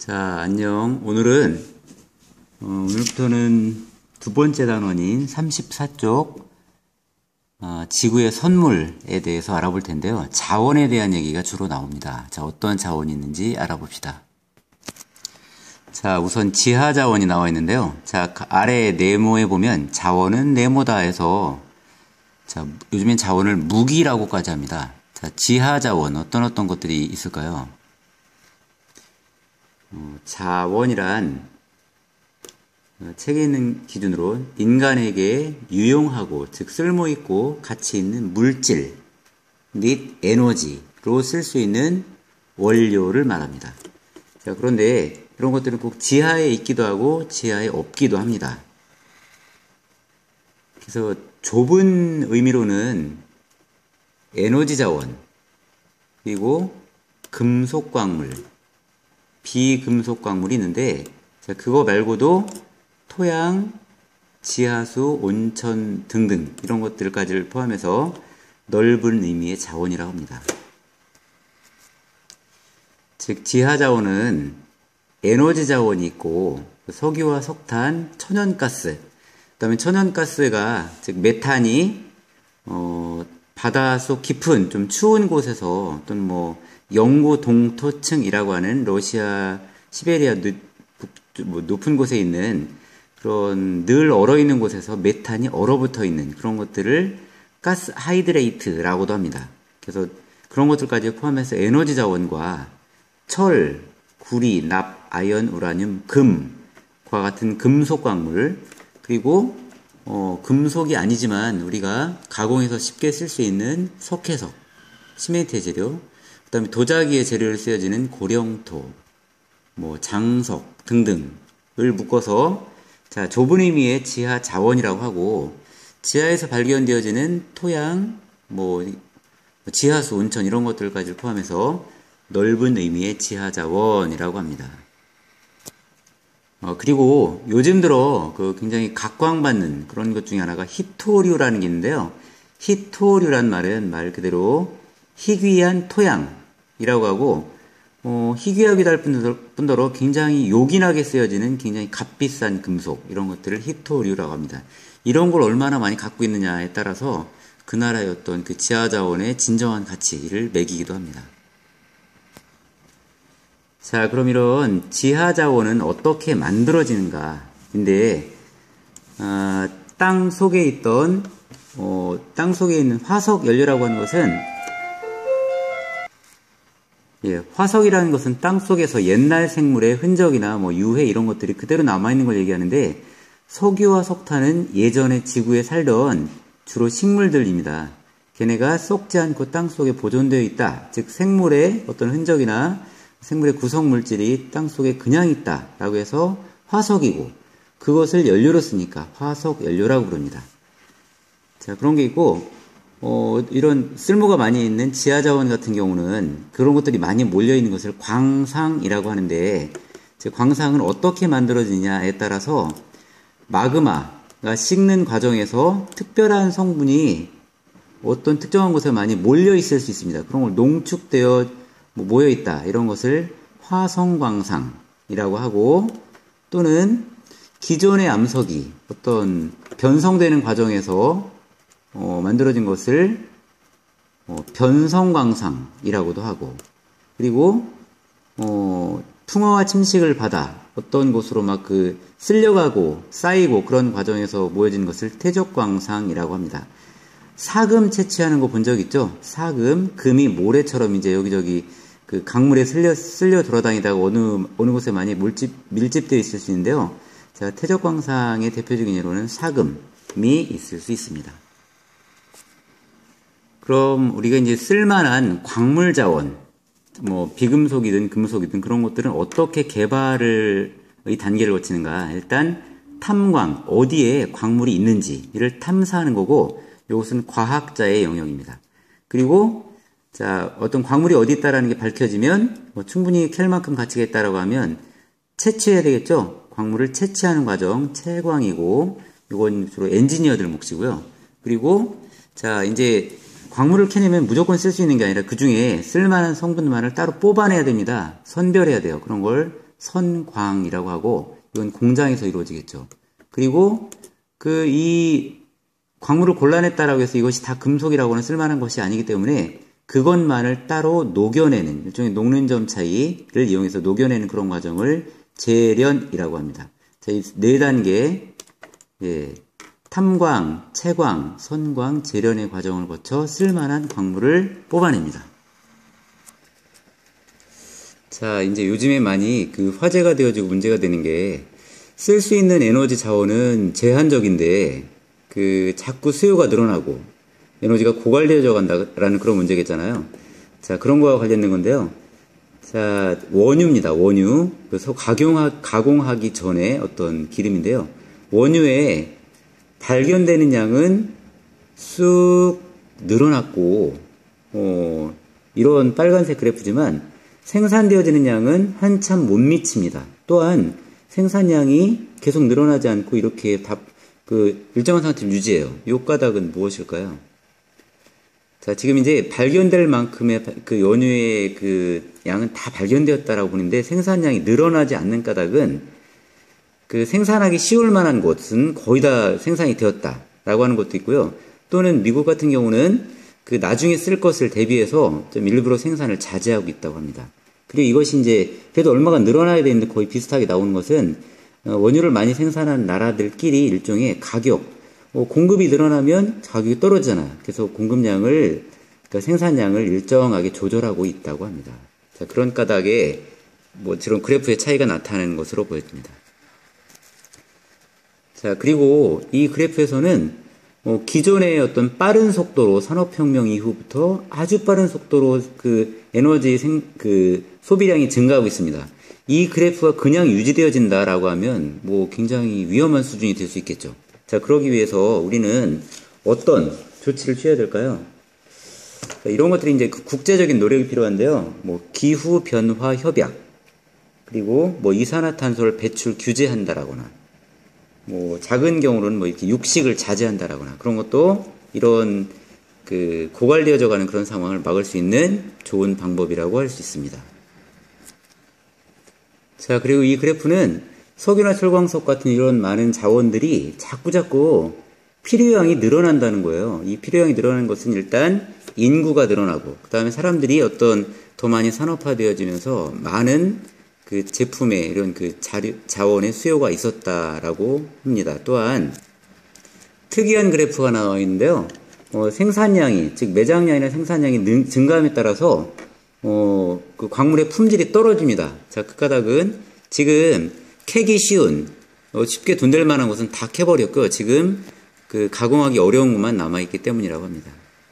자, 안녕. 오늘부터는 두 번째 단원인 34쪽 지구의 선물에 대해서 알아볼 텐데요. 자원에 대한 얘기가 주로 나옵니다. 자, 어떤 자원이 있는지 알아봅시다. 자, 우선 지하 자원이 나와 있는데요. 자, 아래 네모에 보면 자원은 네모다 해서 자, 요즘엔 자원을 무기라고까지 합니다. 자, 지하 자원 어떤 것들이 있을까요? 자원이란 책에 있는 기준으로 인간에게 유용하고 즉 쓸모있고 가치 있는 물질 및 에너지로 쓸 수 있는 원료를 말합니다. 자, 그런데 이런 것들은 꼭 지하에 있기도 하고 지하에 없기도 합니다. 그래서 좁은 의미로는 에너지 자원 그리고 금속 광물 비금속 광물이 있는데 자, 그거 말고도 토양, 지하수, 온천 등등 이런 것들까지를 포함해서 넓은 의미의 자원이라고 합니다. 즉 지하 자원은 에너지 자원이 있고 석유와 석탄, 천연가스 그다음에 천연가스가 즉 메탄이 바닷속 깊은 좀 추운 곳에서 또는 영구 동토층이라고 하는 러시아 시베리아 높은 곳에 있는 그런 늘 얼어있는 곳에서 메탄이 얼어붙어 있는 그런 것들을 가스 하이드레이트라고도 합니다. 그래서 그런 것들까지 포함해서 에너지 자원과 철, 구리, 납, 아연, 우라늄, 금과 같은 금속 광물 그리고 금속이 아니지만 우리가 가공해서 쉽게 쓸 수 있는 석회석, 시멘트의 재료 그 다음에 도자기의 재료를 쓰여지는 고령토, 장석 등등을 묶어서 자, 좁은 의미의 지하 자원이라고 하고 지하에서 발견되어지는 토양, 지하수, 온천 이런 것들까지 포함해서 넓은 의미의 지하 자원이라고 합니다. 그리고 요즘 들어 굉장히 각광받는 그런 것 중에 하나가 희토류라는 게 있는데요. 희토류란 말은 말 그대로 희귀한 토양이라고 하고 희귀하기도 할 뿐더러 굉장히 요긴하게 쓰여지는 굉장히 값비싼 금속 이런 것들을 희토류라고 합니다. 이런 걸 얼마나 많이 갖고 있느냐에 따라서 그 나라의 어떤 그 지하 자원의 진정한 가치를 매기기도 합니다. 자, 그럼 이런 지하 자원은 어떻게 만들어지는가? 근데 땅 속에 있는 화석 연료라고 하는 것은 화석이라는 것은 땅 속에서 옛날 생물의 흔적이나 유해 이런 것들이 그대로 남아있는 걸 얘기하는데 석유와 석탄은 예전에 지구에 살던 주로 식물들입니다. 걔네가 썩지 않고 땅 속에 보존되어 있다. 즉 생물의 어떤 흔적이나 생물의 구성 물질이 땅 속에 그냥 있다라고 해서 화석이고 그것을 연료로 쓰니까 화석 연료라고 부릅니다. 자, 그런 게 있고 이런 쓸모가 많이 있는 지하 자원 같은 경우는 그런 것들이 많이 몰려 있는 것을 광상이라고 하는데 광상은 어떻게 만들어지냐에 따라서 마그마가 식는 과정에서 특별한 성분이 어떤 특정한 곳에 많이 몰려 있을 수 있습니다. 그런 걸 농축되어 모여 있다 이런 것을 화성광상이라고 하고 또는 기존의 암석이 어떤 변성되는 과정에서 만들어진 것을 변성광상이라고도 하고 그리고 풍화와 침식을 받아 어떤 곳으로 쓸려가고 쌓이고 그런 과정에서 모여진 것을 퇴적광상이라고 합니다. 사금 채취하는 거 본 적 있죠? 사금, 금이 모래처럼 이제 여기저기 그 강물에 쓸려 돌아다니다가 어느 곳에 많이 밀집되어 있을 수 있는데요. 자, 퇴적광상의 대표적인 예로는 사금이 있을 수 있습니다. 그럼 우리가 이제 쓸만한 광물 자원, 비금속이든 금속이든 그런 것들은 어떻게 개발의 단계를 거치는가? 일단 탐광, 어디에 광물이 있는지를 탐사하는 거고 이것은 과학자의 영역입니다. 그리고 자, 어떤 광물이 어디 있다라는 게 밝혀지면 충분히 캘 만큼 가치가 있다라고 하면 채취해야 되겠죠? 광물을 채취하는 과정, 채광이고 이건 주로 엔지니어들 몫이고요. 그리고 자, 이제 광물을 캐내면 무조건 쓸 수 있는 게 아니라 그 중에 쓸만한 성분만을 따로 뽑아내야 됩니다. 선별해야 돼요. 그런 걸 선광이라고 하고, 이건 공장에서 이루어지겠죠. 그리고 이 광물을 골라냈다라고 해서 이것이 다 금속이라고는 쓸만한 것이 아니기 때문에 그것만을 따로 녹여내는, 일종의 녹는 점 차이를 이용해서 녹여내는 그런 과정을 재련이라고 합니다. 자, 이 네 단계, 탐광, 채광, 선광, 재련의 과정을 거쳐 쓸만한 광물을 뽑아냅니다. 자, 이제 요즘에 많이 화제가 되어지고 문제가 되는 게, 쓸 수 있는 에너지 자원은 제한적인데, 자꾸 수요가 늘어나고, 에너지가 고갈되어져 간다라는 그런 문제겠잖아요. 자, 그런 거와 관련된 건데요. 자, 원유입니다. 원유. 그래서 가공하기 전에 어떤 기름인데요. 원유에 발견되는 양은 쑥 늘어났고, 이런 빨간색 그래프지만, 생산되어지는 양은 한참 못 미칩니다. 또한 생산량이 계속 늘어나지 않고 이렇게 일정한 상태를 유지해요. 이 까닭은 무엇일까요? 자, 지금 이제 발견될 만큼의 연유의 양은 다 발견되었다라고 보는데 생산량이 늘어나지 않는 까닭은 생산하기 쉬울 만한 곳은 거의 다 생산이 되었다라고 하는 것도 있고요. 또는 미국 같은 경우는 나중에 쓸 것을 대비해서 좀 일부러 생산을 자제하고 있다고 합니다. 그리고 이것이 이제 그래도 얼마가 늘어나야 되는데 거의 비슷하게 나오는 것은 원유를 많이 생산한 나라들끼리 일종의 가격, 공급이 늘어나면 가격이 떨어지잖아요. 그래서 공급량을, 생산량을 일정하게 조절하고 있다고 합니다. 자, 그런 까닭에 저런 그래프의 차이가 나타나는 것으로 보여집니다. 자, 그리고 이 그래프에서는 기존의 어떤 빠른 속도로 산업혁명 이후부터 아주 빠른 속도로 에너지 소비량이 증가하고 있습니다. 이 그래프가 그냥 유지되어진다라고 하면 굉장히 위험한 수준이 될 수 있겠죠. 자, 그러기 위해서 우리는 어떤 조치를 취해야 될까요? 자, 이런 것들이 이제 국제적인 노력이 필요한데요. 기후 변화 협약, 그리고 이산화탄소를 배출 규제한다라거나, 작은 경우로는 이렇게 육식을 자제한다라거나 그런 것도 이런 고갈되어져 가는 그런 상황을 막을 수 있는 좋은 방법이라고 할 수 있습니다. 자, 그리고 이 그래프는 석유나 철광석 같은 이런 많은 자원들이 자꾸 필요량이 늘어난다는 거예요. 이 필요량이 늘어나는 것은 일단 인구가 늘어나고, 그 다음에 사람들이 더 많이 산업화되어지면서 많은 제품의 이런 자원의 수요가 있었다라고 합니다. 또한 특이한 그래프가 나와 있는데요. 생산량이, 즉 매장량이나 생산량이 증가함에 따라서 광물의 품질이 떨어집니다. 자, 그 까닭은 지금 캐기 쉬운, 쉽게 돈 될 만한 것은 다 캐버렸고요. 지금 가공하기 어려운 것만 남아있기 때문이라고 합니다.